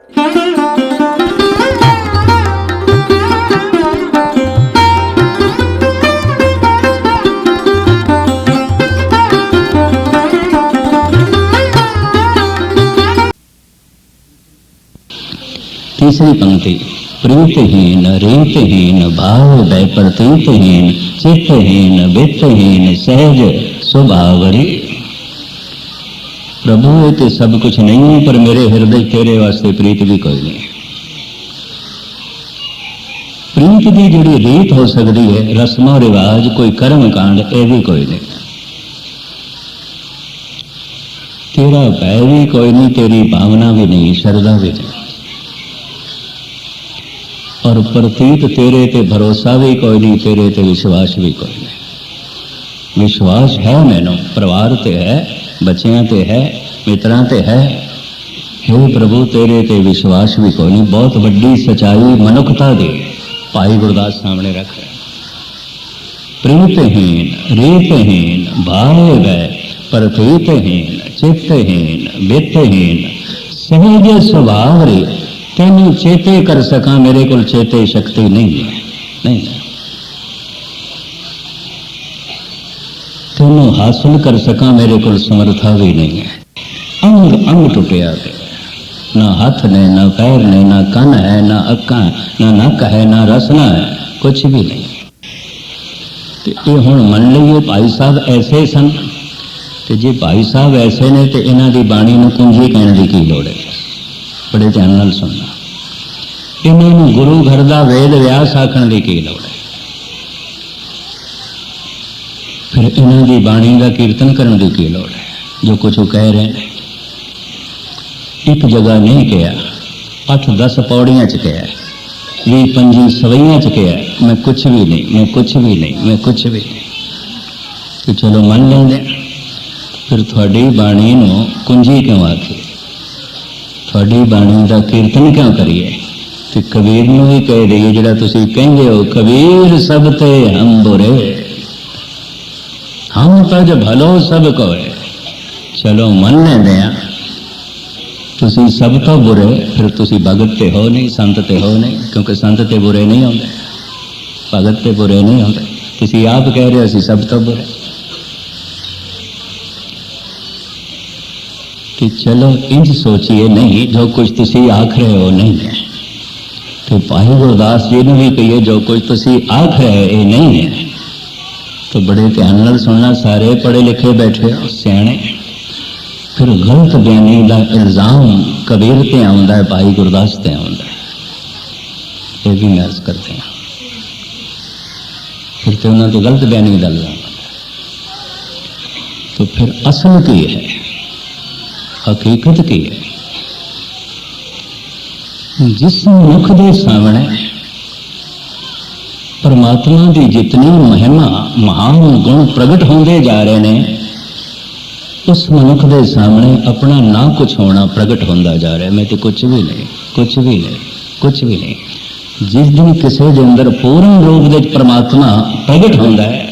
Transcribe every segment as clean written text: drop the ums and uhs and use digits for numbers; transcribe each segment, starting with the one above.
तीसरी पंक्ति, प्रीतहीन रीतहीन भाव भय प्रतीतहीन चित्तहीन वित्तहीन सहज स्वभावरी। प्रभु ये तो सब कुछ नहीं है, पर मेरे हृदय तेरे वास्ते प्रीत भी कोई नहीं। प्रीत की जिहड़ी रीत हो सकती है, रस्मों रिवाज, कोई कर्म कांड, यह भी कोई नहीं। तेरा भय भी कोई नहीं, तेरी भावना भी नहीं, श्रद्धा भी नहीं, और प्रतीत तेरे ते भरोसा भी कोई नहीं, तेरे ते विश्वास भी कोई नहीं। विश्वास है मैनू, परिवार ते है, बच्चियां ते है, मित्रां ते है, हे प्रभु तेरे ते विश्वास भी कोई नहीं। बहुत वड्डी सच्चाई मनुखता दी भाई गुरदास सामने रख रहे। प्रीतहीन रीतहीन भाव भय प्रतीतहीन चित्तहीन वित्तहीन सहज स्वभाव रे। तेनू चेते कर सका, मेरे को चेते शक्ति नहीं है, नहीं है। तेनू हासिल कर सका, मेरे को समर्था भी नहीं है। अंग अंग टुटिया पे, ना हाथ ने, ना पैर ने, ना कन है, ना अक्का, ना नक है, ना रसना है, कुछ भी नहीं। तो ये हुण मन लईए भाई साहब ऐसे सन, तो जे भाई साहब ऐसे ने तो इन्हां दी बाणी नूं कुंजी कहण दी की लोड़ है। बड़े ध्यान नाल सुनना। इन्होंने गुरु घर का वेद व्यास आखण की की लोड़ है। फिर इन्हों की बाणी का कीर्तन करने की की लोड़ है। जो कुछ वो कह रहे हैं, एक जगह नहीं कहा, 8-10 पौड़ियां च कहा, 20-25 सवैयां च कहा, मैं कुछ भी नहीं, मैं कुछ भी नहीं, मैं कुछ भी नहीं। तो चलो मन लेंगे, फिर थोड़ी बाणी नूं कुंजी क्यों आखी, थोड़ी बाणी का कीर्तन क्यों करिए। तो कबीर नूं भी कह दईए, जिहड़ा तुसीं कहंदे हो कबीर सब ते हम बुरे, हम तज भलो सब कोय। चलो मन लेंदे आ, तुसीं सब तो बुरे, फिर तुसीं भगत ते हो नहीं, संत ते हो नहीं, क्योंकि संत ते बुरे नहीं होंदे, भगत ते बुरे नहीं होंदे। तुसीं आप कह रहे असीं सब तो बुरे। कि चलो इंज सोचिए, नहीं जो कुछ तुसी आख रहे हो नहीं है। तो भाई गुरदास जी ने भी कहिए जो कुछ तुसी आख रहे हो ये नहीं है। तो बड़े ध्यान नाल सुनना, सारे पढ़े लिखे बैठे हो सियाणे। फिर गलत बयानी का इल्जाम कबीर ते आउंदा है, भाई गुरदास ते आउंदा है, ये भी मैं अर्ज करते हैं। फिर तो उन्होंने गलत बयानी का इल्जाम। तो फिर असल की है, हकीकत की है। जिस मुख के सामने परमात्मा की जितनी महिमा महान गुण प्रगट होंदे जा रहे हैं, उस मनुख के सामने अपना ना कुछ होना प्रगट होंदा जा रहा है। मैं तो कुछ भी नहीं, कुछ भी नहीं, कुछ भी नहीं। जिस दिन किसी के अंदर पूर्ण रूप में परमात्मा प्रगट होंदा है,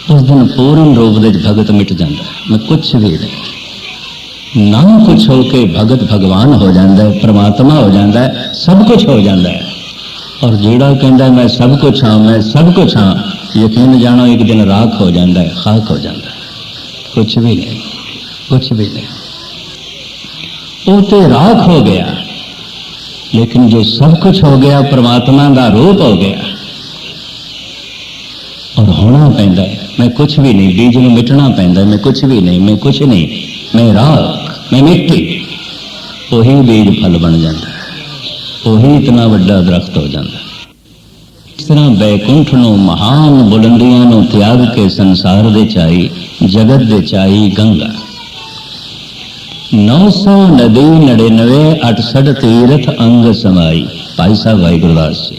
उस दिन पूर्ण रूप में भगत मिट जाता है। मैं कुछ भी नहीं, ना कुछ होके भगत भगवान हो जाता है, परमात्मा हो जाता है, सब कुछ हो जाता है। और जेड़ा कहता है मैं सब कुछ हाँ, मैं सब कुछ हाँ, यकीन जानो एक दिन राख हो जाता है, खाक हो जाता है। कुछ भी नहीं, कुछ भी नहीं। वो तो राख हो गया, लेकिन जो सब कुछ हो गया परमात्मा का रूप हो गया। और होना पैंदा है, मैं कुछ भी नहीं, बीज में मिटना पैंदा, मैं कुछ भी नहीं, मैं कुछ नहीं, मैं राख, मैं मिट्टी। वही बीज फल बन जाता है, वही इतना बड़ा दरख्त हो जाता है। इस तरह बैकुंठ नूं महान बुलंदियां नूं त्याग के संसार दे चाई, जगत दे चाई गंगा। 900 नदी 99 68 तीर्थ अंग समाई। भाई साहब भाई गुरदास जी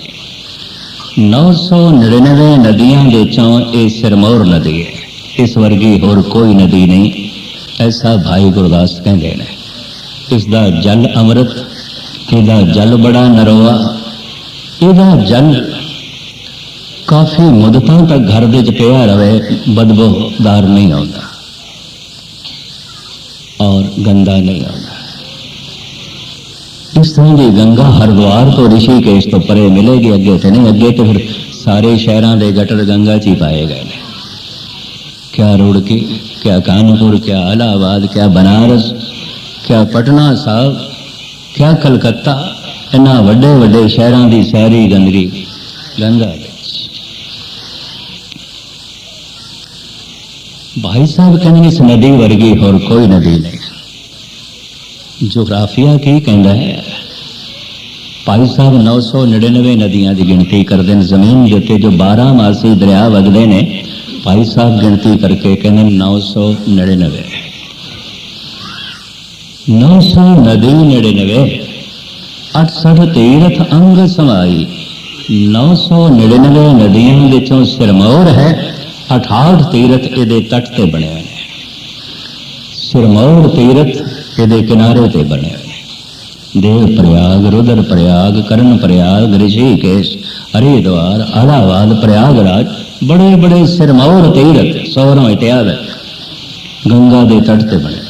999 नदियां दे चों ये सिरमौर नदी है, इस वर्गी होर कोई नदी नहीं, ऐसा भाई गुरदास कहते हैं। इसका जल अमृत, इसका जल बड़ा नरोआ, इसका जल काफी मुद्दतां तक घर दे च पिया रहे, बदबूदार नहीं होता और गंदा नहीं होता। इस तरह की गंगा हरिद्वार तो ऋषिकेश तो परे मिलेगी, अगे तो नहीं। अगे तो फिर सारे शहरों के गटर गंगा च ही पाए गए। क्या रुड़की, क्या कानपुर, क्या इलाहाबाद, क्या बनारस, क्या पटना साहब, क्या कलकत्ता, इन्ना वड्डे वड्डे शहरों की सारी गंदगी गंगा। भाई साहब कहने इस नदी वर्गी होर कोई नदी नहीं। जोग्राफिया की कहता है, भाई साहब 999 नदियां की गिनती करते हैं जमीन के उत्ते, जो 12 मासी दरिया वगते हैं। भाई साहब गिनती करके कहते 999 नदी 99 68 तीर्थ अंग समाई। 999 नदियों विचों सिरमौर है, 68 तीर्थ ये तट ते बने हुए हैं। सिरमौर तीर्थ ये किनारे ते बने हुए हैं। देव प्रयाग, रुद्र प्रयाग, कर्ण प्रयाग, ऋषिकेश, हरिद्वार, इलाहाबाद, प्रयागराज, बड़े बड़े सिरमौर तीर्थ सौरों इतिहास गंगा के तट ते बने।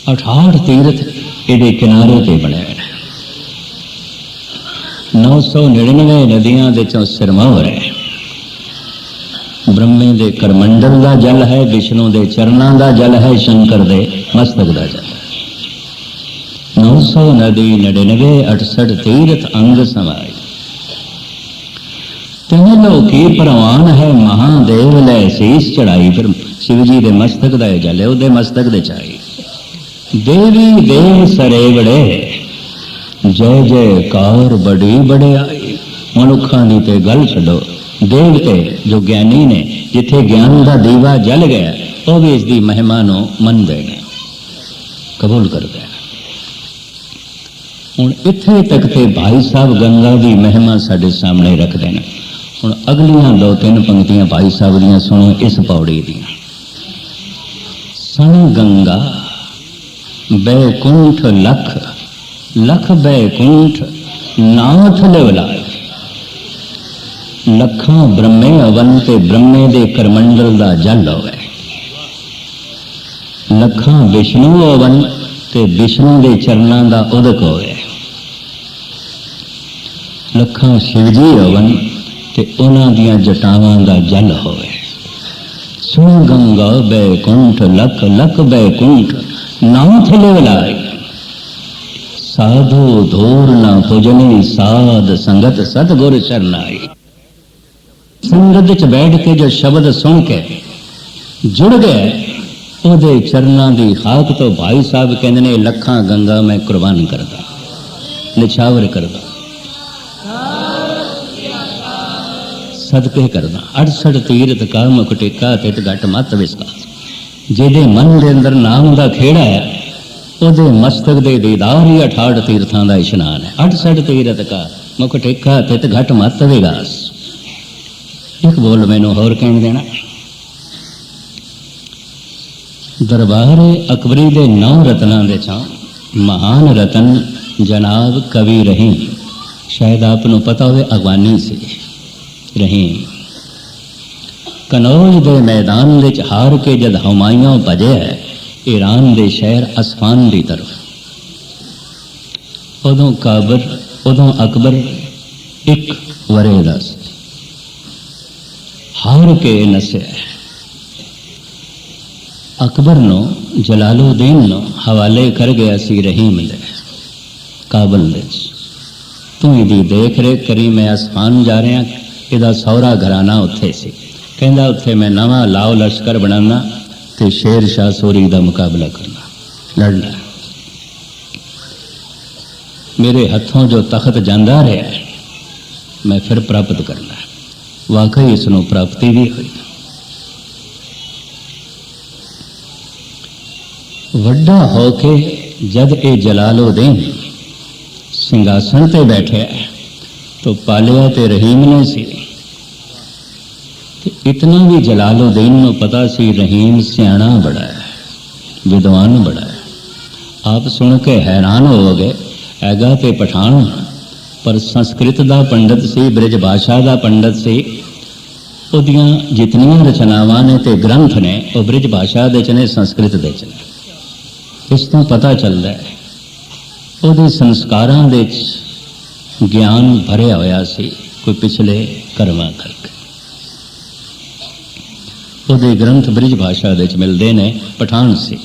68 तीर्थ ये किनारे ते बने हुए हैं। 999 नदियां दे चों सिरमौर है। ब्रह्मे दे करमंडल का जल है, विष्णु के चरणों का जल है, शंकर के मस्तक का जल है। 900 नदी 99 68 तीर्थ अंग समाई। तीन लोकी प्रवान है, महादेव लै शीस चढ़ाई। फिर शिव जी के मस्तक का जल है, वो मस्तक दे चाई। देवी देव सरेवड़े, जय जयकार बड़ी बड़ियाई। मनुखा की तो गल छो, देवते जो ज्ञानी ने, जिथे ज्ञान का दीवा जल गया, वो भी इसकी महिमा को मनते हैं, कबूल करते हैं। हुण इत्थे तक ते भाई साहब गंगा की महिमा साडे सामने रखते हैं। हुण अगलियां 2-3 पंक्तियां भाई साहब दियां सुनो इस पौड़ी दियां। सन गंगा बैकुंठ लख, लख बैकुंठ नाथ लिवलाए। लखां ब्रह्मे अवन ते ब्रह्मे दे करमंडल दा जल होवे। लखां विष्णु अवन ते विष्णु दे चरणां दा उदक होवे। लखां शिवजी अवन ते उन्हां दियां जटावां दा जल होवे। सुन गंगा बैकुंठ लख, लख बैकुंठ नाथ लिवलाए। साधु धूर न पुजनी, साध संगत सतगुर शरनाई। संगत च बैठ के जो शब्द सुन के जुड़ गए, ਉਹਦੇ चरणों की खाक तो भाई साहब कहते ने लखां गंगा मैं कुर्बान करदा, निछावर करदा, सदके करदा। 68 तीर्थ का मुख टेका, तित घट मत विस्तार। ਜਿਹਦੇ मन के अंदर नाम का खेड़ा है, ਉਹਦੇ मस्तक के दीदार ही 68 तीर्थों का इशनान है। 68 तीर्थ का मुख टेका, तित घट मत विगास। एक बोल मैनू होर कह देना। दरबार अकबरी के 9 रत्नों के चों महान रतन जनाब कवि रहीम, शायद आपको पता हो, अगवानी से रहीम कनौज के मैदान विच हार के जद हुमायूं भजे है ईरान के शहर असफान की तरफ, उदों अकबर एक वरे दा हार के नसे। अकबर नो जलालुद्दीन नो हवाले कर गया सी रहीम दे काबल दे। तू इहदी देख रेख करी, मैं असफान जा रहा, इहदा सौरा घराना उत्थे सी। कहंदा उत्थे मैं नवा लाओ लश्कर बनाना ते शेर शाह सूरी का मुकाबला करना, लड़ना। मेरे हथों जो तख्त जांदा रहा है, मैं फिर प्राप्त करना। वाकई इसनों प्राप्ति भी हुई। वड्डा होके जद ए जलालुद्दीन सिंघासन ते बैठे तो पालिया ते रहीम ने सी। इतना भी जलालुद्दीन को पता सी रहीम सियाणा बड़ा है, विद्वान बड़ा है। आप सुन के हैरान हो गए, हैगा ते पठान पर संस्कृत का पंडित सी, ब्रिज भाषा का पंडित सी। उहदियां जितनियां रचनावां ने ते ग्रंथ ने वो ब्रिज भाषा दे च ने, संस्कृत दे च ने। इस तो पता चलता है ਉਹਦੇ ਸੰਸਕਾਰਾਂ ਦੇ ਗਿਆਨ ਭਰਿਆ ਹੋਇਆ ਸੀ, ਕੋਈ ਪਿਛਲੇ ਕਰਮਾਂ ਕਰਕੇ। ਉਹਦੇ ਗ੍ਰੰਥ ਬ੍ਰਿਜ ਭਾਸ਼ਾ ਦੇ ਵਿੱਚ ਮਿਲਦੇ ਨੇ, ਪਠਾਨ ਸੀ।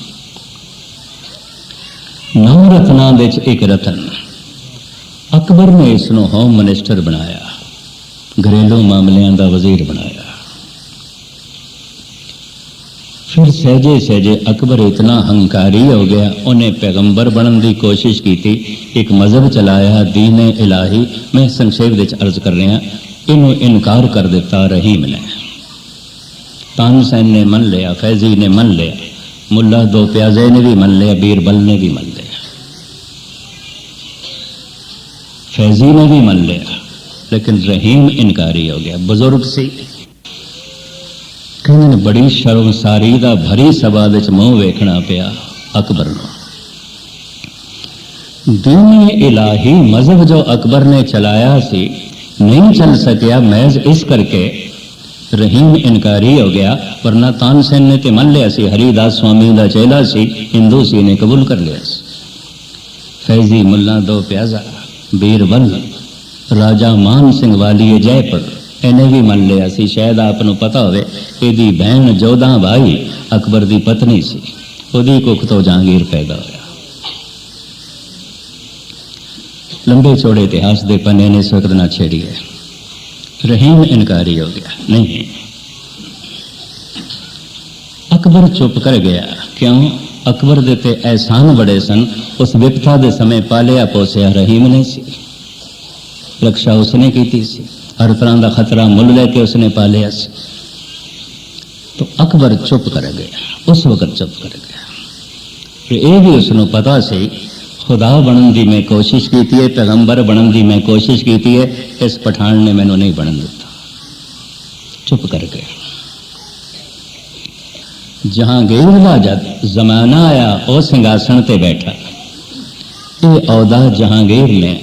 9 ਰਤਨਾਂ ਦੇ ਵਿੱਚ ਇੱਕ ਰਤਨ। ਅਕਬਰ ਨੇ ਇਸ ਨੂੰ ਹੋਮ ਮਿਨਿਸਟਰ ਬਣਾਇਆ, ਘਰੇਲੂ ਮਾਮਲਿਆਂ ਦਾ ਵਜ਼ੀਰ ਬਣਾਇਆ। फिर सहजे सहजे अकबर इतना हंकारी हो गया, उन्हें पैगंबर बनने की कोशिश की थी, एक मजहब चलाया दीन इलाही। मैं संक्षेप विच अर्ज कर रहा, इनू इनकार कर दिता रहीम ने। तानसेन ने मन लिया, फैजी ने मन लिया, मुल्ला दो प्याजे ने भी मन लिया, बीरबल ने भी मन लिया, फैजी ने भी मन लिया, लेकिन रहीम इनकारी हो गया। बुजुर्ग सी, कहने बड़ी शर्मसारी दा भरी सभा विच मूँह वेखना पिया अकबर नूं। दीन इलाही मजहब जो अकबर ने चलाया सी नहीं चल सकिया, महज इस करके रहीम इनकारी हो गया। वरना तानसेन ने तो मन लिया सी, हरिदास स्वामी का चेला सी, हिंदू सी, ने कबूल कर लिया सी। फैजी मुल्ला दो प्याजा, बीरबल, राजा मान सिंह वाली जयपुर, इन्हें भी मन लिया सी। शायद आपनों पता होवे, इहदी बहन जोधा भाई अकबर की पत्नी सी, उहदी कुख तो जहांगीर पैदा होया। लंबे चौड़े इतिहास के पन्ने ने इस वक्त ना छेड़िए। रहीम इनकारी हो गया, नहीं। अकबर चुप कर गया। क्यों? अकबर दे ते एहसान बड़े सन। उस विपता के समय पालिया पोसिया रहीम ने सी, रक्षा उसने की सी, हर तरह का खतरा मुल लेके उसने पालिया सी। तो अकबर चुप कर गया, उस वक्त चुप कर गया। फिर यह भी उसनों पता सी, खुदा बनने की मैं कोशिश की है, पैगंबर बनने की मैं कोशिश की है, इस पठान ने मैनू नहीं बनन दिता। चुप कर गया। जहांगीर का जब जमाना आया, वह सिंघासन ते बैठा। ये औदा जहांगीर ने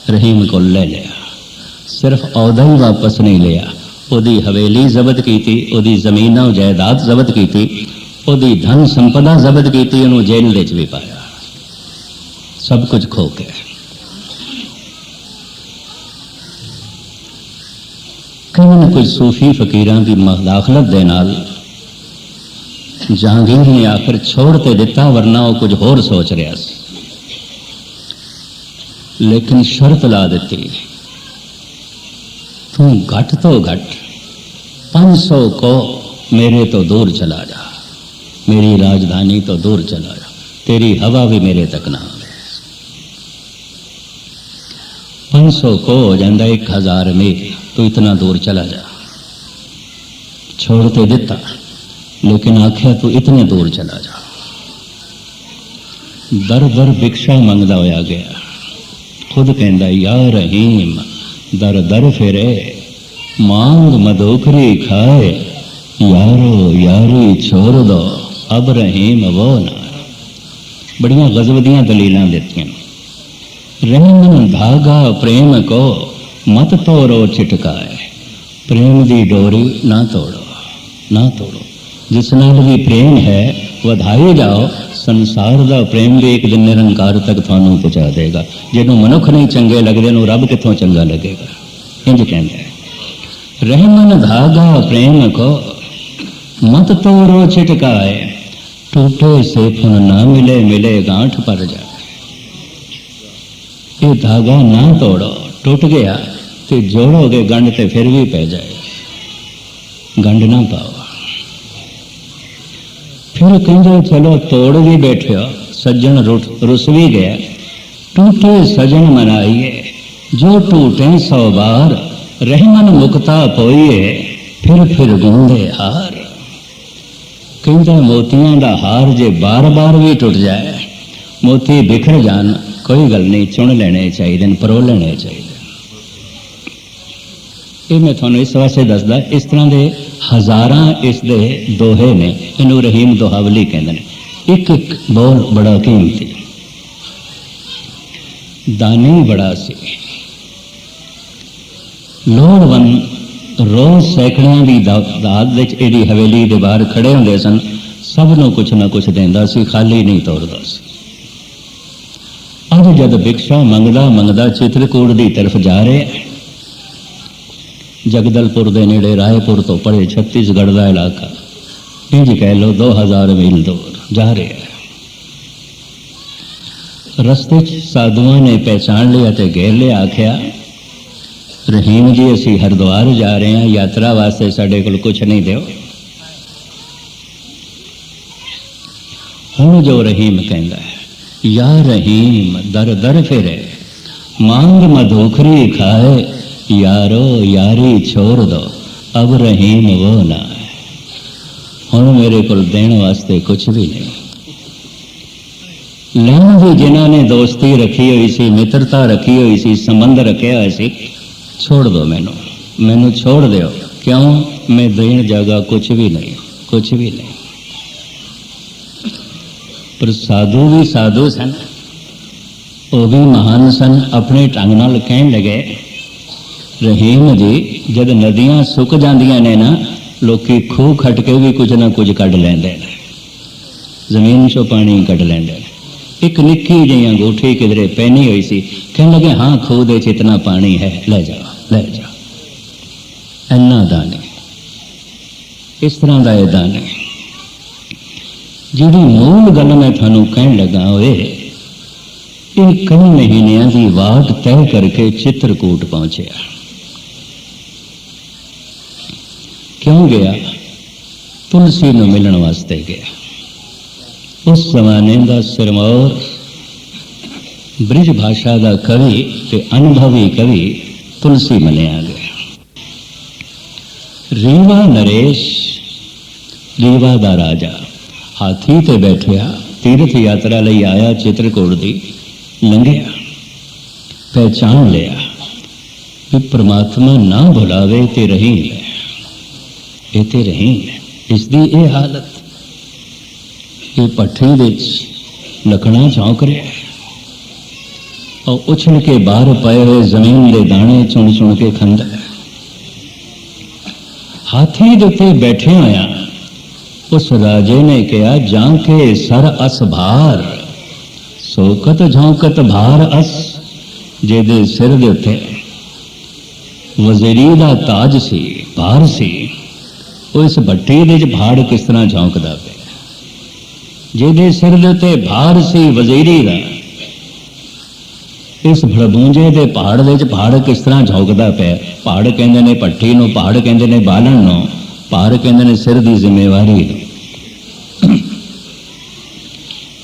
रहीम को ले लिया। सिर्फ औदा ही वापस नहीं लिया, उहदी हवेली जब्त की थी, उहदी जमीन जायदाद जब्त की थी, उहदी धन संपदा जब्त की थी, उन्होंने जेल विच भी पाया, सब कुछ खो के। कहीं कोई सूफी फकीरां की मदाखलत दे नाल जहांगीर ने आखिर छोड़ ते दिता, वरना वो कुछ होर सोच रहा सी। लेकिन शर्त ला दी, तू घट तो घट 500 को मेरे तो दूर चला जा, मेरी राजधानी तो दूर चला जा, तेरी हवा भी मेरे तक ना आवे। 500 को हो जाता 1000 मील, तू इतना दूर चला जा। छोड़ तो दिता, लेकिन आख्या तू इतने दूर चला जा। दर दर भिक्षा मंगदा होया गया। खुद कहता, या रहीम दर दर फिरे, मांग मधोखरी खाए, यारो यारी छोड़ दो, अब रहीम वो ना। बड़ियां गजब दियां दलीलां देतियां। रहमन धागा प्रेम को मत तोड़ो छिटकाए, प्रेम की डोरी ना तोड़ो, ना तोड़ो। जिस नाल भी प्रेम है वधाई जाओ, संसार का प्रेम भी एक दिन निरंकार तक थानू पहुँचा देगा। जिन्हों मनुख नहीं चंगे लगते, उन्होंने रब कितों चंगा लगेगा। इंज कहते हैं, रहमन धागा प्रेम को मत तोड़ो छिटकाए, टूटे से फुन ना मिले, मिले गांठ पर जाए। ये धागा ना तोड़ो, टूट गया तो जोड़ोगे गंढ ते फिर भी पै जाए, गंढ ना पाओ। फिर कहेंगे चलो तोड़ भी बैठे हो, सज्जन रुस भी गया, टूटे सजन मनाइए, जो टूटे 100 बार, रहमन मुक्ता पोइए, फिर गूंदे हार। कहते मोतियां का हार जे बार बार भी टुट जाए, मोती बिखर जान, कोई गल नहीं, चुन लेने चाहिए, परो लेने चाहिए। ये मैं थोड़ा इस वास्ते दसदा, इस तरह के हज़ारां इस दे दोहे ने, इनू रहीम दोहावली कहते हैं। एक एक बोल बड़ा कीमती, दानी बड़ा सी, लोड़वंद रोज सैकड़ियां की दाद एडी हवेली के बाहर खड़े होंदे सन, सबनों कुछ ना कुछ देंदा सी, खाली नहीं तोड़दा सी। ਅੱਜ ਜਦ ਭਿਕਸ਼ਾ ਮੰਗਦਾ ਮੰਗਦਾ ਚਿਤਰਕੂਟ ਦੀ ਤਰਫ ਜਾ ਰਿਹਾ, ਜਗਦਲਪੁਰ ਦੇ ਨੇੜੇ ਰਾਏਪੁਰ ਤੋਂ ਪਰੇ ਛੱਤੀਸਗੜ੍ਹ ਦਾ ਇਲਾਕਾ, ਇੰਜ ਕਹਿ ਲਓ 2000 ਮੀਲ ਦੂਰ ਜਾ ਰਿਹਾ ਹੈ। ਰਸਤੇ 'ਚ ਸਾਧੂਆਂ ਨੇ ਪਹਿਚਾਣ ਲਿਆ ਤੇ ਘੇਰ ਲਿਆ, ਆਖਿਆ ਰਹੀਮ ਜੀ ਅਸੀਂ ਹਰਿਦੁਆਰ ਜਾ ਰਹੇ ਹਾਂ, ਯਾਤਰਾ ਵਾਸਤੇ ਸਾਡੇ ਕੋਲ ਕੁਛ ਨਹੀਂ ਦਿਓ। ਹੁਣ ਜੋ ਰਹੀਮ ਕਹਿੰਦਾ ਹੈ, या रहीम दर दर फिरे मांग मधुखरी खाए, यारो यारी छोड़ दो अब रहीम वो ना है। हुण मेरे को देने वास्ते कुछ भी नहीं। लैन भी जिन्हों ने दोस्ती रखी हुई सी, मित्रता रखी हुई सी, संबंध रखे हुए सी, छोड़ दो मैनू, मैनू छोड़ दो। क्यों? मैं देन जगह कुछ भी नहीं, कुछ भी नहीं। पर साधु भी साधु सन, वो भी महान सन। अपने ढंग नाल कहन लगे, रहीम जी जब नदियां सुक जांदियां ने ना, लोकी खूह खट के भी कुछ ना कुछ कढ़ लैंदे ने, जमीन चों पानी कढ़ लैंदे ने। एक निक्की जी अंगूठी किधरे पहनी हुई सी, कहने लगे हाँ खूह दे इतना पानी है, ले जाओ ले जाओ। इन्ना दाने, इस तरह का यह दाने। जिहड़ी मूल गल मैं थानू कहन लगा, होए ये कई महीनों की वाट तय करके चित्रकूट पहुंचया। क्यों गया? तुलसी नूं मिलण वास्ते गया। उस जमाने का सिरमौर ब्रिज भाषा का कवि ते अनुभवी कवि तुलसी मनिया गया। रीवा नरेश, रीवा का राजा, हाथी ते बैठिया, तीर्थ यात्रा लई आया, चित्रकूट दी लंघिया, पहचान लिया कि परमात्मा ना भुलावे ते रहीम है, ये ते रहीम है। इसकी ये हालत, ये भट्ठी विच लकड़ा चौंक रहा है और उछल के बाहर पए हुए जमीन के दाने चुन चुन के खांदा है। हाथी दे उत्ते बैठे होया उस राजे ने कहा, जाके सर अस भार, सोकत झोंकत भार अस। जेदे सिर दे उत्ते वजीरी दा ताज सी, भार सी, वो इस भट्टी दे भाड़ किस तरह झोंकदा पे। जेदे सिर दे उत्ते भार सी वजीरी दा, इस भड़बूंजे दे पहाड़ दे भाड़ किस तरह झोंकदा पे। पहाड़ कहंदे ने भट्टी नूं, पहाड़ कहंदे ने बालन नूं, भार कहंदे ने सिर दी जिम्मेवारी नूं।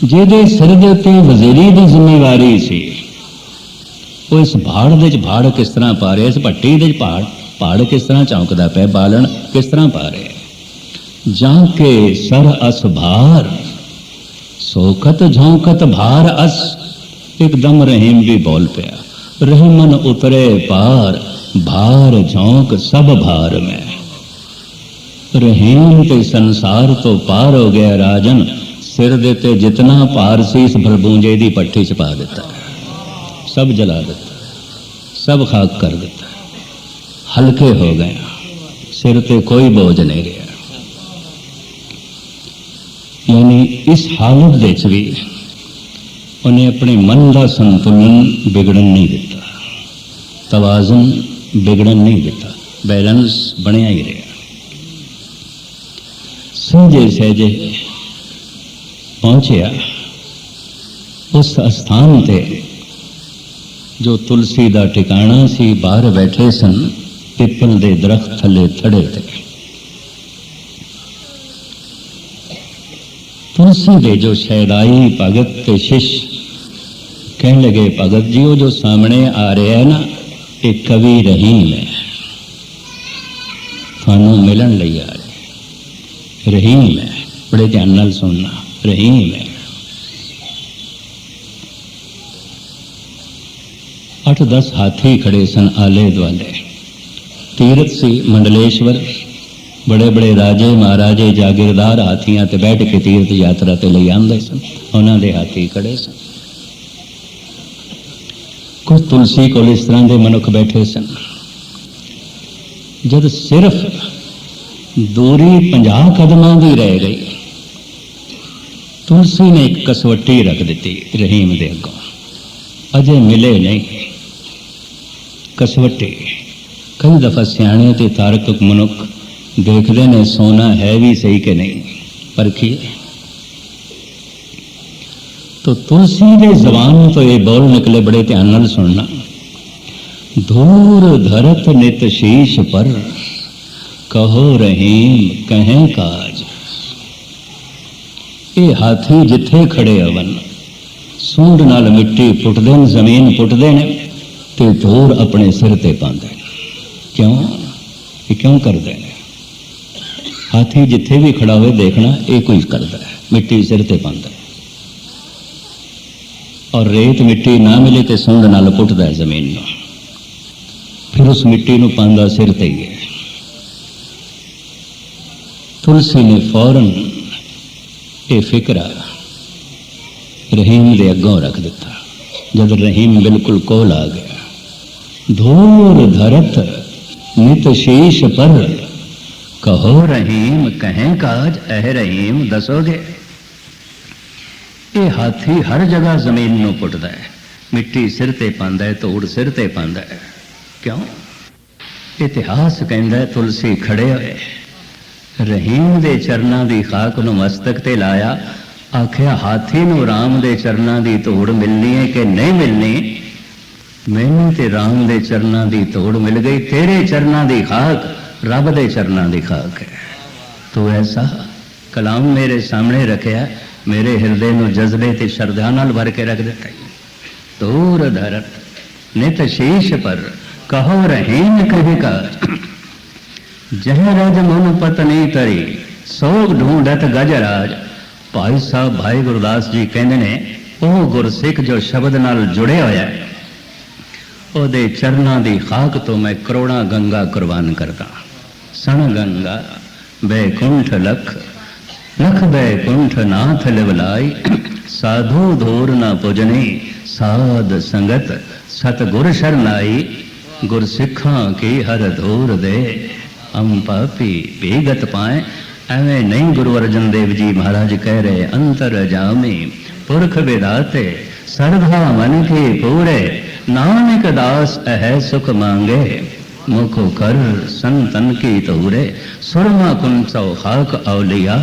ਜਿਹਦੇ सिर ਦੇ ਉੱਤੇ ਵਜ਼ੀਰੀ ਦੀ ਜ਼ਿੰਮੇਵਾਰੀ ਸੀ, ਉਹ ਇਸ ਭਾੜ ਦੇ ਚ ਭਾੜ ਕਿਸ ਤਰ੍ਹਾਂ ਪਾ ਰਿਹਾ, ਇਸ ਭੱਟੀ ਦੇ ਭਾੜ ਕਿਸ ਤਰ੍ਹਾਂ ਚੌਂਕਦਾ ਪਿਆ, ਬਾਲਣ ਕਿਸ ਤਰ੍ਹਾਂ ਪਾ ਰਿਹਾ। ਜਾਂ ਕੇ ਸਰ ਅਸ ਭਾਰ, ਸੋਖਤ ਝੋਂਕਤ ਭਾਰ ਅਸ। एकदम रहीम भी बोल पाया, रहमन उतरे पार, भार झोंक सब भार में। रहीम ते संसार तो पार हो गया राजन, सिर देते जितना पार सी इस भड़बूंजे दी पट्टी च पा दिता, सब जला दिता, सब खाक कर दिता, हल्के हो गए, सिर ते कोई बोझ नहीं रहा। यानी इस हालत दे भी उन्हें अपने मन का संतुलन बिगड़न नहीं दिता, तवाजन बिगड़न नहीं दिता, बैलेंस बनया ही रहा। सहजे सहजे पहुंचया उस स्थान ते जो तुलसी का ठिकाना सी। बाहर बैठे सन पिपल दे दरख्त थले थड़े थे। तुलसी दे जो शहदाई भगत के शिष्य कहने लगे, भगत जी वो जो सामने आ रहा है ना, एक कवि रहीम है, थानू मिलन लई आ रहे। रहीम है, बड़े ध्यान नाल सुनना, रहीम है। 8-10 हाथी खड़े सन आले दुआले। तीर्थ सी मंडलेश्वर, बड़े बड़े राजे महाराजे जागीरदार हाथियां ते बैठ के तीर्थ यात्रा ते ले आंदे सन, उन्हां दे हाथी खड़े सन। कुछ तुलसी को इस तरह के मनुख बैठे सन। जब सिर्फ दूरी 50 कदमां की रह गई, तुलसी ने एक कसवट्टी रख दी रहीम दे अगों। अजे मिले नहीं। कसवटे कई दफा सियाणे ते तारक मनुख देखते ने सोना है भी सही कि नहीं, परखिए। तो तुलसी के जबान तो ये बोल निकले, बड़े ध्यान नाल सुनना। धूर धरत नित शीश पर, कहो रहीम कहें काज। ये हाथी जिथे खड़े अवन, सूंड नाल मिट्टी पुटदे न, जमीन पुटदे ने, ते धूर अपने सिर ते पांदे। क्यों? ये क्यों करते हैं? हाथी जिथे भी खड़ा हुए देखना, ये कोई करता है, मिट्टी सिर ते पांदा है। और रेत मिट्टी ना मिले तो सूंड नाल पुटदा है जमीन में, फिर उस मिट्टी नूं पांदा सिर ते ही है। तुलसी ने फौरन ये फिक्रा रहीम दे अगों रख दिता। जब रहीम बिल्कुल कोल आ गया, धूर धरत नित शीश पर, कहो रहीम कहें काज। अह रहीम दसोगे? ये हाथी हर जगह जमीन नूं पुटदा है, मिट्टी सिर ते पांदा है, धूड़ सिर ते पांदा है। क्यों? इतिहास कहंदा है तुलसी खड़े होए, रहीम दे चरनां दी खाक नूं मस्तक ते लाया, आखिया हाथी नूं राम दे चरनां दी धूड़ मिलनी है कि नहीं मिलनी? मैनूं ते राम दे चरनां दी धूड़ मिल गई, तेरे चरनां दी खाक रब दे चरनां दी खाक है। तो ऐसा कलाम मेरे सामने रखिया, मेरे हृदय नूं जज्बे ते श्रद्धा नाल भर के रख दिता। दूर धरत नित शीश पर, कहो रहीम कहे काज। जह रज मन पत्नी तरी, सोग ढूंढत गजराज। भाई साहब भाई गुरदास जी कहते ने, ਉਹ ਗੁਰਸਿੱਖ ਜੋ ਸ਼ਬਦ ਨਾਲ ਜੁੜਿਆ ਹੋਇਆ ਹੈ, ਉਹਦੇ ਚਰਨਾਂ ਦੀ ਖਾਕ ਤੋਂ ਮੈਂ ਕਰੋੜਾਂ ਗੰਗਾ ਕੁਰਬਾਨ ਕਰਦਾ। ਸਣ ਗੰਗਾ ਬੈਕੁੰਠ ਲਖ, ਲਖ ਬੈਕੁੰਠ ਨਾਥ ਲਿਵਲਾਈ। ਸਾਧੂ ਧੂਰ ਨਾ ਪੁਜਨੀ, ਸਾਧ ਸੰਗਤ ਸਤਗੁਰ ਸ਼ਰਨਾਈ। ਗੁਰਸਿੱਖਾਂ ਕੀ ਹਰ ਧੂਰ ਦੇ, ਹਮ ਪਾਪੀ ਭੀਗਤ ਪਾਏ। ਐਵੇਂ ਨਹੀਂ ਗੁਰੂ ਅਰਜਨ ਦੇਵ ਜੀ ਮਹਾਰਾਜ ਕਹਿ ਰਹੇ, ਅੰਤਰ ਜਾਮੀ पुरख विदाते, सरधा मन के पूरे। नानक दास अह सुख मांगे, मुख कर संतन की तूरे। सुरमा कुंसो खाक औलिया,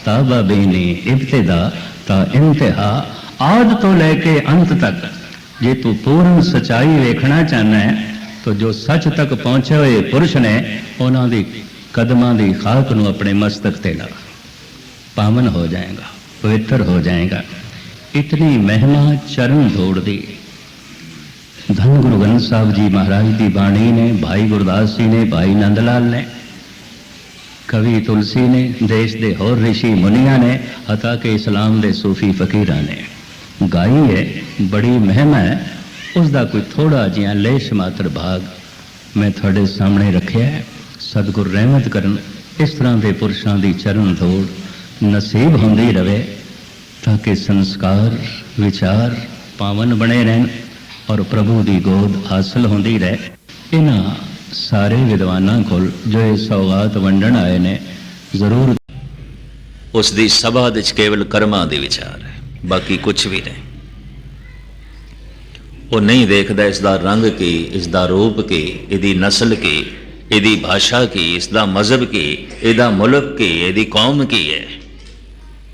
ताबा बेनी इब्तिदा ता इंतहा। आद तो लेके अंत तक जे तू पूर्ण सच्चाई वेखना चाहना है, तो जो सच तक पहुंचे हुए पुरुष ने, उन्हों दी कदमां दी खाक नूं अपने मस्तक ते ला, पावन हो जाएगा, पवित्र हो जाएगा। इतनी महिमा चरण धूड़ दी। धन गुरु ग्रंथ साहब जी महाराज की बाणी ने, भाई गुरदास जी ने, भाई नंद लाल ने, कवि तुलसी ने, देश के होर ऋषि मुनिया ने, हता के इस्लाम के सूफी फकीरां ने गाई है। बड़ी महिमा है, उसका कोई थोड़ा जिहा लेश मात्र भाग मैं थोड़े सामने रखिया है। सतगुर रहमत करन, इस तरह के पुरुषों की चरण धूड़ नसीब होंदी रहे, ताकि संस्कार विचार पावन बने रहन और प्रभु की गोद हासिल होंदी रहे। इन्हां सारे विद्वानां कोल जो ये सौगात वंडण आए ने, जरूर उसकी सभा दे केवल कर्मां दे विचार है, बाकी कुछ भी नहीं। वो नहीं देखता इसका रंग की, इसका रूप की, इसकी नस्ल की, इसकी भाषा की, इसका मजहब की, इसका मुल्क की, इसकी कौम की है,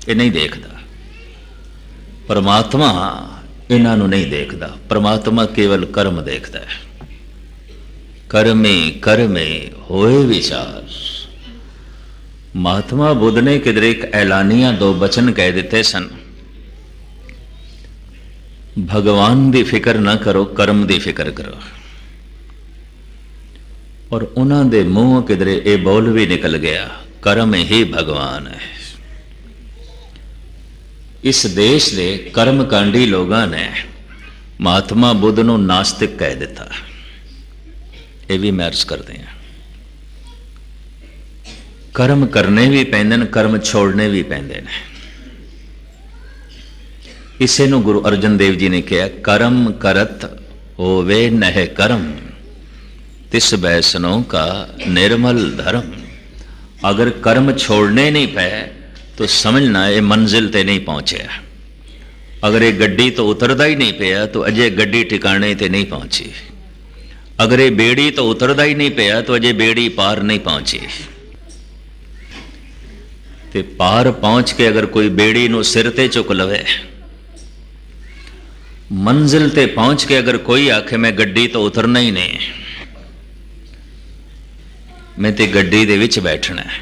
ये नहीं देखता। परमात्मा इन्हों नहीं देखता। परमात्मा केवल कर्म देखता है। कर्मे कर्मे होए विचार। महात्मा बुद्ध ने किधर एक ऐलानिया दो बचन कह दिते सन, भगवान की फिक्र ना करो, कर्म की फिक्र करो। और उन्होंने मुंह किधर ये बोल भी निकल गया, कर्म ही भगवान है। इस देश के कर्मकांडी लोगों ने महात्मा बुद्ध को नास्तिक कह दिता। ये भी मैं अर्ज करते हैं, कर्म करने भी पैंदे ने, कर्म छोड़ने भी पैंदे ने। इसे नूं गुरु अर्जन देव जी ने कहा, कर्म करत होवे नह कर्म, तिस बैसनों का निर्मल धर्म। अगर कर्म छोड़ने नहीं पे तो समझना ये मंजिल ते नहीं पहुंचे। अगर ये गड्डी तो उतरदा ही नहीं पिया तो अजे गड्डी ठिकाने ते नहीं पहुंची। अगर ये बेड़ी तो उतरदा ही नहीं पिया तो अजे बेड़ी पार नहीं पहुंची। ते पार पहुंच के अगर कोई बेड़ी नू सिर ते चुक लवे, मंजिल ते पहुंच के अगर कोई आखे मैं गड्डी तो उतरना ही नहीं, मैं ते गड्डी दे विच बैठना है,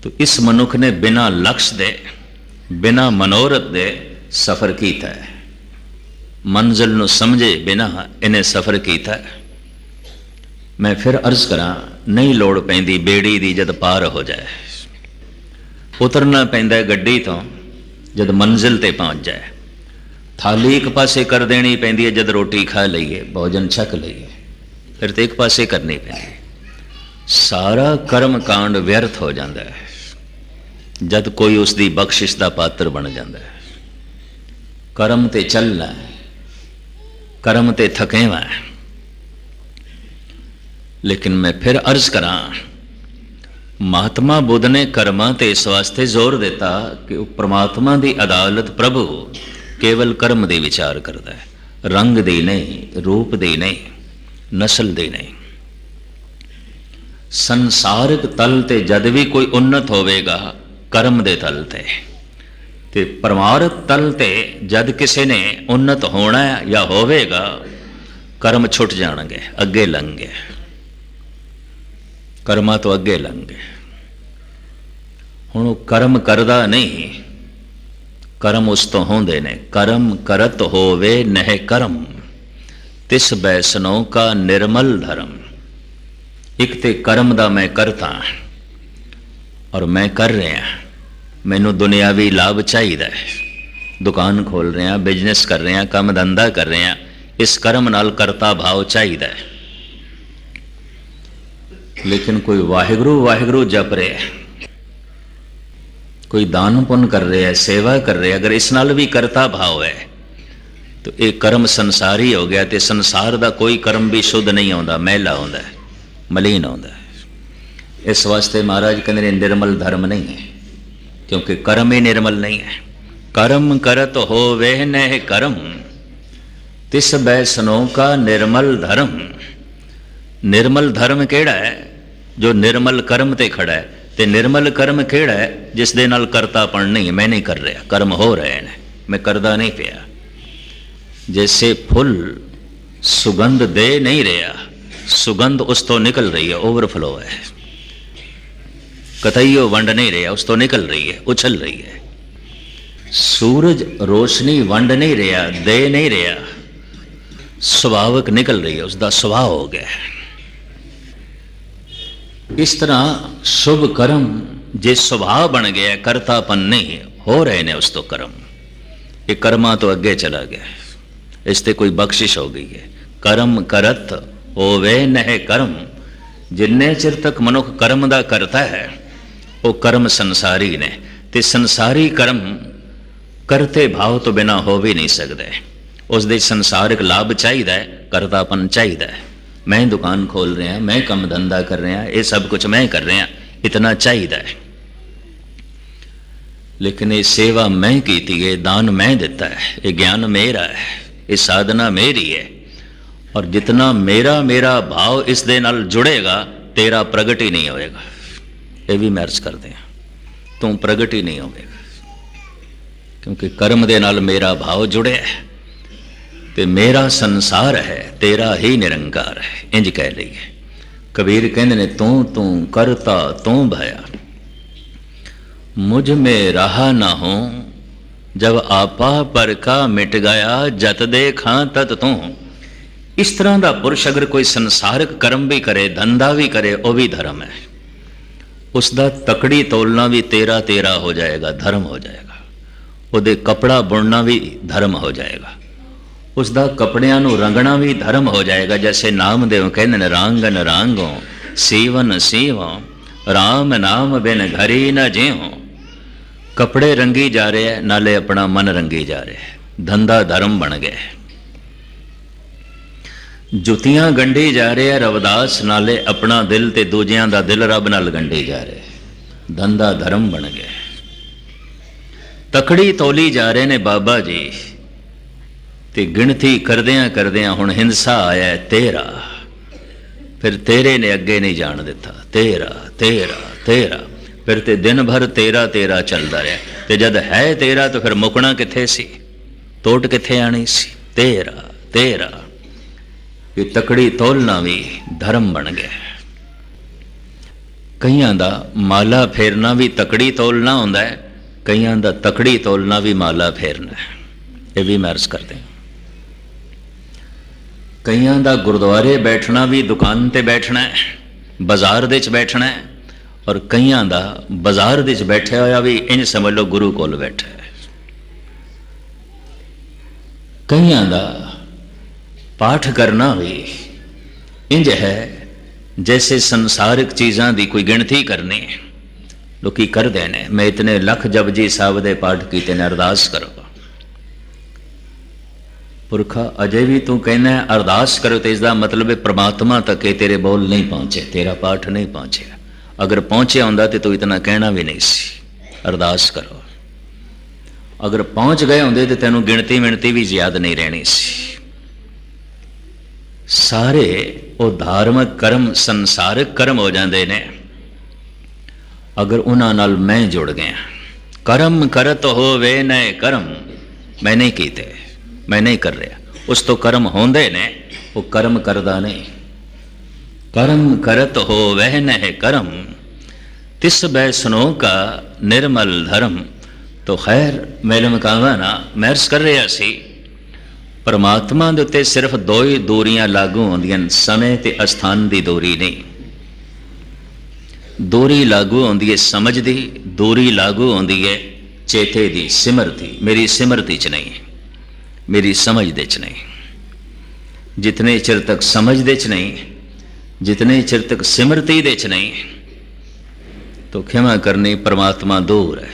तो इस मनुख ने बिना लक्ष्य दे बिना मनोरथ दे सफर किया है। मंजिल नू समझे बिना इन्हें सफर किया है। मैं फिर अर्ज करा, नहीं लोड़ पैंदी बेड़ी दी जद पार हो जाए, उतरना पैंदा है गड्डी तो जद मंजिल ते पहुंच जाए। थाली एक पासे कर देनी पैंदी है जद रोटी खा लईए, भोजन छक लईए, फिर तो एक पासे करनी पैंदी। सारा कर्म कांड व्यर्थ हो जाता है जद कोई उसकी बख्शिश का पात्र बन जाता है। कर्म ते चलना है, कर्म ते थकेवा है। लेकिन मैं फिर अर्ज करा, महात्मा बुद्ध ने कर्मां ते इस वास्ते जोर देता कि वो परमात्मा की अदालत प्रभु केवल कर्म दे विचार करता है, रंग दे नहीं, रूप दे नहीं, नस्ल दे नहीं। संसारिक तल ते जद भी कोई उन्नत होवेगा कर्म दे तल ते परमार्थ तल ते जद किसी ने उन्नत होना या होवेगा कर्म छुट जाणगे, अगे लंघे, कर्मा तो अगे लंघे। हुण कर्म करदा नहीं, कर्म उस तो होंदे ने। कर्म करत होवे नह कर्म, तिस बैसनो का निर्मल धर्म। एक ते कर्म दा मैं करता और मैं कर रहा, मैनू दुनियावी लाभ चाहिए, दुकान खोल रहे हैं, बिजनेस कर रहे हैं, काम धंधा कर रहे हैं, इस कर्म नाल करता भाव चाहिए। लेकिन कोई वाहिगुरु वाहिगुरु जप रहे है, कोई दान पुण्य कर रहे हैं, सेवा कर रहे हैं, अगर इस नाल भी करता भाव है तो एक कर्म संसारी हो गया। तो संसार का कोई कर्म भी शुद्ध नहीं आता, मैला आता है, मलीन आता है। इस वास्ते महाराज कहते निर्मल धर्म नहीं है, क्योंकि कर्म ही निर्मल नहीं है। कर्म करत हो वह न कर्म, तिस बैसनो का निर्मल धर्म। निर्मल धर्म केड़ा है? जो निर्मल कर्म ते खड़ा है। ते निर्मल कर्म केड़ा है? जिस दे नाल करतापन नहीं, मैं नहीं कर रहा, कर्म हो रहे हैं, मैं करदा नहीं पिया। जैसे फुल सुगंध दे नहीं रहा, सुगंध उस तो निकल रही है, ओवरफ्लो है, कतईयो वंड नहीं रहा, उस तो निकल रही है, उछल रही है। सूरज रोशनी वंड नहीं रहा, दे नहीं रहा, स्वभावक निकल रही है, उसका स्वभाव हो गया। इस तरह शुभ कर्म जे स्वभाव बन गया, करतापन नहीं हो रहे ने उस तो कर्म, ये कर्मा तो अगे चला गया, इससे कोई बख्शिश हो गई है। कर्म करत होवे नह कर्म। जिन्ने चिर तक मनुख कर्म दा करता है वो कर्म संसारी ने, ते संसारी कर्म करते भाव तो बिना हो भी नहीं सकते। उस दे संसारिक लाभ चाहिए, करतापन चाहिए। मैं दुकान खोल रहा, मैं काम धंधा कर रहा, ये सब कुछ मैं कर रहा, इतना चाहिए। लेकिन ये सेवा मैं की थी, ये दान मैं देता है, ये ज्ञान मेरा है, ये साधना मेरी है। और जितना मेरा मेरा भाव इस दे नाल जुड़ेगा, तेरा प्रगट ही नहीं होएगा। ये भी मैं अर्ज करते हैं, तू प्रगट ही नहीं होएगा, क्योंकि कर्म दे नाल मेरा भाव जुड़े है। ते मेरा संसार है, तेरा ही निरंकार है, इंज कह लीए। कबीर कहते ने तू तू करता तू भया, मुझ में रहा ना हो, जब आपा पर का मिट गया, जत देखा तत तू। इस तरह का पुरुष अगर कोई संसारिक कर्म भी करे, धंधा भी करे, वो भी धर्म है। उसका तकड़ी तोलना भी तेरा तेरा हो जाएगा, धर्म हो जाएगा। ਉਹਦੇ कपड़ा बुनना भी धर्म हो जाएगा, उसका कपड़ियां नू रंगना भी धर्म हो जाएगा। जैसे नामदेव कहते हैं, रांगन रांगो सीवन सीवो, राम नाम बिन घरी न जेहो। कपड़े रंगी जा रहे हैं, नाले अपना मन रंगी जा रहे हैं, धंधा धर्म बन गया। जुतियां गंढी जा रहे हैं रविदास, नाले अपना दिल ते दूजियां दा दिल रब नाल गंढी जा रहे, धंधा धर्म बन गया। ਤਕੜੀ ਤੋਲੀ ਜਾ ਰਹੇ ਨੇ ਬਾਬਾ ਜੀ, ਤੇ ਗਿਣਤੀ ਕਰਦਿਆਂ ਕਰਦਿਆਂ ਹੁਣ ਹਿੰਸਾ ਆਇਆ 13। ਫਿਰ ਤੇਰੇ ਨੇ ਅੱਗੇ ਨਹੀਂ ਜਾਣ ਦਿੱਤਾ, 13 13 13। ਫਿਰ ਤੇ ਦਿਨ ਭਰ 13 13 ਚੱਲਦਾ ਰਿਹਾ। ਤੇ ਜਦ ਹੈ 13 ਤਾਂ ਫਿਰ ਮੁਕਣਾ ਕਿੱਥੇ ਸੀ, ਤੋਟ ਕਿੱਥੇ ਆਣੀ ਸੀ? 13 13। ਇਹ ਤਕੜੀ ਤੋਲਣਾ ਵੀ ਧਰਮ ਬਣ ਗਿਆ। ਕਈਆਂ ਦਾ ਮਾਲਾ ਫੇਰਨਾ ਵੀ ਤਕੜੀ ਤੋਲਣਾ ਹੁੰਦਾ ਹੈ, ਕਈਆਂ ਦਾ ਤਕੜੀ ਤੋਲਣਾ ਵੀ ਮਾਲਾ ਫੇਰਨਾ ਹੈ। ਇਹ ਵੀ ਮੈਂ ਅਰਜ਼ ਕਰਦੇ ਹਾਂ। ਕਈਆਂ ਦਾ ਗੁਰਦੁਆਰੇ ਬੈਠਣਾ ਵੀ ਦੁਕਾਨ ਤੇ ਬੈਠਣਾ ਹੈ, ਬਾਜ਼ਾਰ ਦੇ 'ਚ ਬੈਠਣਾ ਹੈ, ਔਰ ਕਈਆਂ ਦਾ ਬਾਜ਼ਾਰ ਦੇ 'ਚ ਬੈਠਿਆ ਹੋਇਆ ਵੀ ਇੰਜ ਸਮਝ ਲਓ ਗੁਰੂ ਕੋਲ ਬੈਠਾ ਹੈ। ਕਈਆਂ ਦਾ ਪਾਠ ਕਰਨਾ ਵੀ ਇੰਜ ਹੈ जैसे संसारिक चीज़ां दी कोई गिणती करनी। लोकी करते ने, मैं इतने लख जपजी साहब दे पाठ कीते ने, अरदास करो। पुरखा अजे भी तू कहना है अरदास करो, तो इसका मतलब है परमात्मा तक ये तेरे बोल नहीं पहुँचे, तेरा पाठ नहीं पहुँचे। अगर पहुँचे होंदा तो तू इतना कहना भी नहीं सी अरदास करो। अगर पहुँच गए होंदे तो तेनों गिणती मिणती भी याद नहीं रहनी सी। सारे वो धार्मिक कर्म संसारिक कर्म हो जाते ने अगर उन्हां नाल मैं जुड़ गया। कर्म करत हो वे नए कर्म, मैं नहीं कीते, मैं नहीं कर रहा। उस तो कर्म होंदे ने, वो कर्म करदा नहीं। कर्म करत हो वह नए कर्म, तिस बैसनो का निर्मल धर्म। तो खैर मेरे मकावा ना मैं अर्ज कर रहा सी, परमात्मा दे उत्ते सिर्फ दो ही दूरियां लागू होंदियां, समय ते अस्थान दी दूरी नहीं। दूरी लागू होंदी है समझ दी, दूरी लागू होंदी है चेते दी, सिमरती। मेरी सिमरती च नहीं, मेरी समझ दे च नहीं। जितने चिर तक समझ दे च नहीं, जितने चिर तक सिमरती दे च नहीं, तो क्षमा करनी परमात्मा दूर है,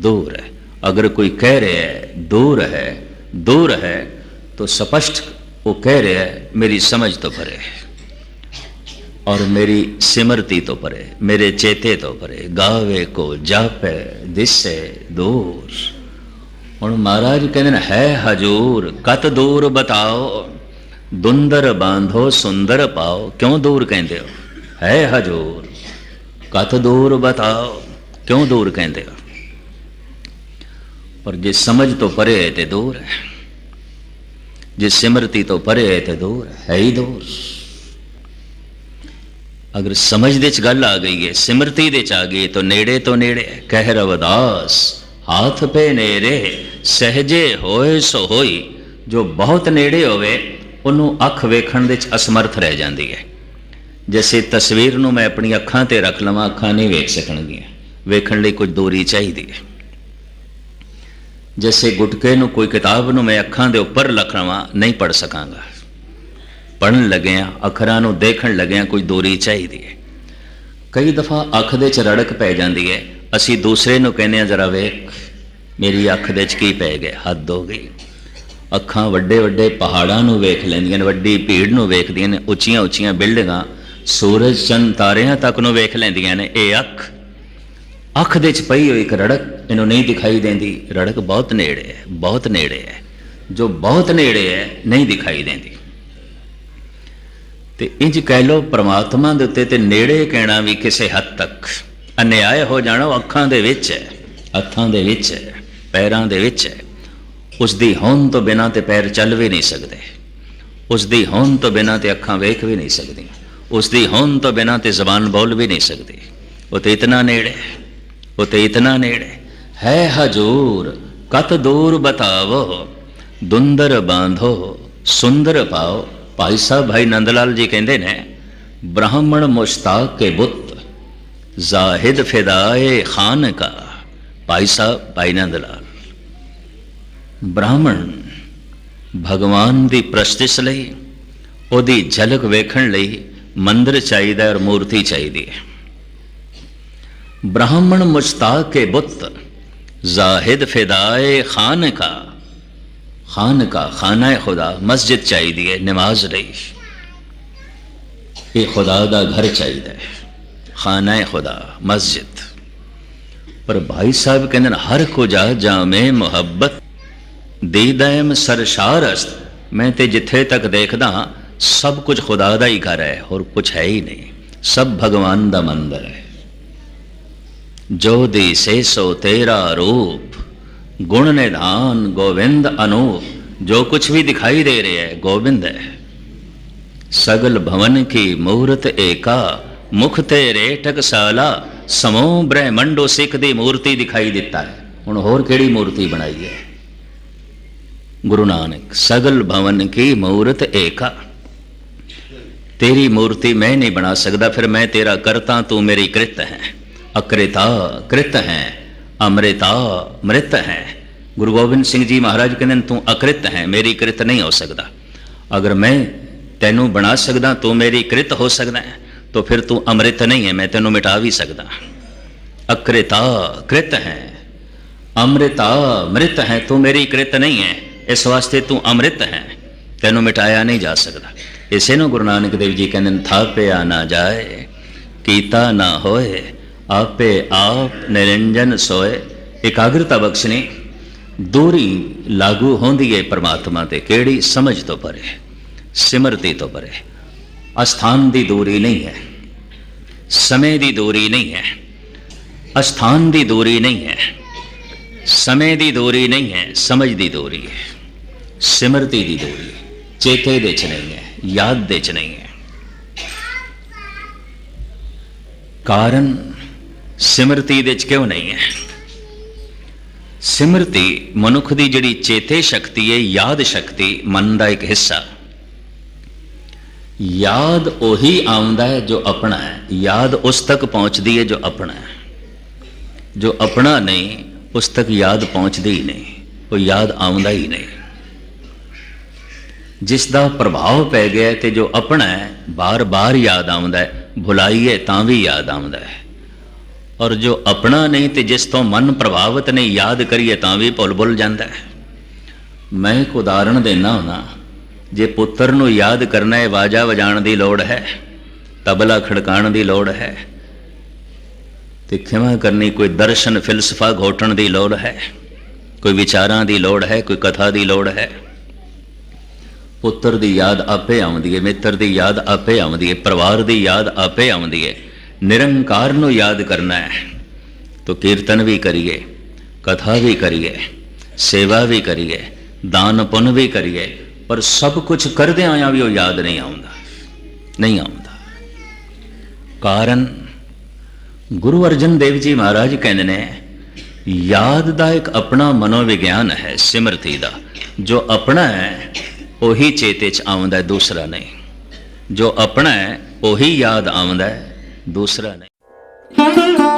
दूर है। अगर कोई कह रहा है दूर है, दूर है, तो स्पष्ट वो कह रहे हैं मेरी समझ तो परे और मेरी सिमरती तो परे, मेरे चेते तो परे। गावे को जापे दिसे दूर। हुण महाराज कहते है हजूर कत दूर बताओ, दुंदर बांधो सुंदर पाओ। क्यों दूर कहते हो? है हजूर कत दूर बताओ, क्यों दूर कहते हो? पर जे समझ तो परे है तो दूर है, जे सिमरती तो परे है तो दूर है ही दूर। अगर समझ दे च गल आ गई है, सिमरती दे च आ गई तो नेड़े तो नेड़े। कह रविदास हाथ पे नेड़े सहजे होए सो होई। जो बहुत नेड़े होवे उन्हों अख वेखण दे च असमर्थ रह जाती है। जैसे तस्वीर नूं मैं अपनी अखां ते रख लवां, अखां नहीं वेख सकणगियां, वेखण लई कुछ दूरी चाहिए। जैसे गुटके नूं कोई किताब नूं मैं अखां दे उपर रख लवां, नहीं पढ़ सकांगा। पढ़न लग्या अखरां नूं देखण लग्या कोई दूरी चाहिए। कई दफ़ा अख दे च रड़क पै जाती है, असी दूसरे नूं कहने जरा वेख मेरी अख दे च की पै गया, हद हो गई। अखां वड्डे वड्डे पहाड़ां नूं वेख लैंदियां ने, वड्डी भीड़ नूं वेखदियां ने, उच्चियां उच्चियां बिल्डिंगां, सूरज चंद तारियां तक नूं वेख लैंदियां ने। ये अख दे च पई हुई एक रड़क इन्हों नहीं दिखाई देती। रड़क बहुत नेड़े है, बहुत नेड़े है। जो बहुत नेड़े है नहीं दिखाई देती। तो इंज कह लो परमात्मा दे उत्ते ते नेड़े कहना भी किसी हद तक अन्याय हो जाना। अखां दे विच है, हत्थां दे विच है, पैरां दे विच है। उसदी होंद तो बिना ते पैर चल भी नहीं सकते, उसदी होंद तो बिना ते अखां वेख भी नहीं सकती, उसदी होंद तो बिना ते जबान बोल भी नहीं सकती। वो तो इतना नेड़े है, वो तो इतना नेड़े है। हजूर कत दूर बतावो, दुंदर बांधो सुंदर पाओ। भाई साहब भाई नंदलाल जी कहते ने, ब्राह्मण मुश्ताक के बुत जाहिद फिदाए खान का। भाई साहब भाई नंदलाल, ब्राह्मण भगवान की प्रस्तिश लई, ओदी झलक वेखण लई मंदिर चाहिए और मूर्ति चाहिए। ब्राह्मण मुश्ताक के बुत जाहिद फिदाए खान का। खान का खाना खुदा मस्जिद चाहिए, नमाज रही। ये खुदा का घर चाहिए, खाना खुदा मस्जिद। पर भाई साहब कहते हैं हर को जा जामे मुहब्बत दी दैम सरशारस्त। मैं ते जिथे तक देखदा सब कुछ खुदा दा ही घर है और कुछ है ही नहीं, सब भगवान दा मंदिर है। जो दी से सो तेरा रूप गुण निधान गोविंद अनूप। जो कुछ भी दिखाई दे रहे है गोविंद है। सगल भवन की मूरत एका मुख तेरे टकसाला। समूह ब्रह्मंडो सिख दी मूर्ति दिखाई दिता है। हुण होर केड़ी मूर्ति बनाई है? गुरु नानक सगल भवन की मूरत एका। तेरी मूर्ति मैं नहीं बना सकता, फिर मैं तेरा करता, तू मेरी कृत है। अकृता कृत है, अमृता मृत है। गुरु गोबिंद सिंह जी महाराज कहते तू अकृत है, मेरी कृत नहीं हो सकता। अगर मैं तेनू बना सकदा, तू मेरी कृत हो सकता है, तो फिर तू अमृत नहीं है, मैं तेनू मिटा भी सकदा। अकृता कृत है, अमृता मृत है, तू मेरी कृत नहीं है, इस वास्ते तू अमृत है, तेनू मिटाया नहीं जा सकता। इसे नु गुरु नानक देव जी कहते थापिया ना जाए कीता ना होए आपे आप निरंजन सोए। एकाग्रता बख्शनी दूरी लागू होंदी है परमात्मा ते केड़ी समझ तो परे, सिमरती तो परे। अस्थान दी दूरी नहीं है, समय दी दूरी नहीं है, अस्थान दी दूरी नहीं है, समय दी दूरी नहीं है, समझ दी दूरी है, सिमरती दी दूरी है। चेते दे च नहीं है, याद दे च नहीं है। कारण सिमरती दे च क्यों नहीं है? सिमरती मनुख दी जिहड़ी चेते शक्ति है, याद शक्ति, मन का एक हिस्सा। याद ओही आउंदा है जो अपना है, याद उस तक पहुंचती है जो अपना है। जो अपना नहीं उस तक याद पहुंचती ही नहीं, वो याद आउंदा ही नहीं। जिसका प्रभाव पै गया तो जो अपना है बार बार याद आउंदा है, भुलाइए तां भी याद आउंदा है। और जो अपना नहीं तो जिस तो मन प्रभावित नहीं, याद करिए तां भी भुल जाता है। मैं एक उदाहरण देना होना, जे पुत्र नूं याद करना है, वाजा वजाण की लोड़ है, तबला खड़काण की लोड़ है, तो खिमा करनी कोई दर्शन फिलसफा घोटण की लोड़ है, कोई विचारां की लोड़ है, कोई कथा की लोड़ है। पुत्र की याद आपे आउंदी है, मित्र की याद आपे आउंदी है, परिवार की याद आपे आउंदी है। निरंकार नूं याद करना है तो कीर्तन भी करिए, कथा भी करिए, सेवा भी करिए, दान पुण्य भी करिए, पर सब कुछ करदे आया भी वो याद नहीं आउंदा, नहीं आउंदा। कारण गुरु अर्जन देव जी महाराज कहते ने याद का एक अपना मनोविज्ञान है, सिमरती का। जो अपना है वही चेते च आउंदा है, दूसरा नहीं। जो अपना है वही याद आउंदा है, दूसरा नहीं।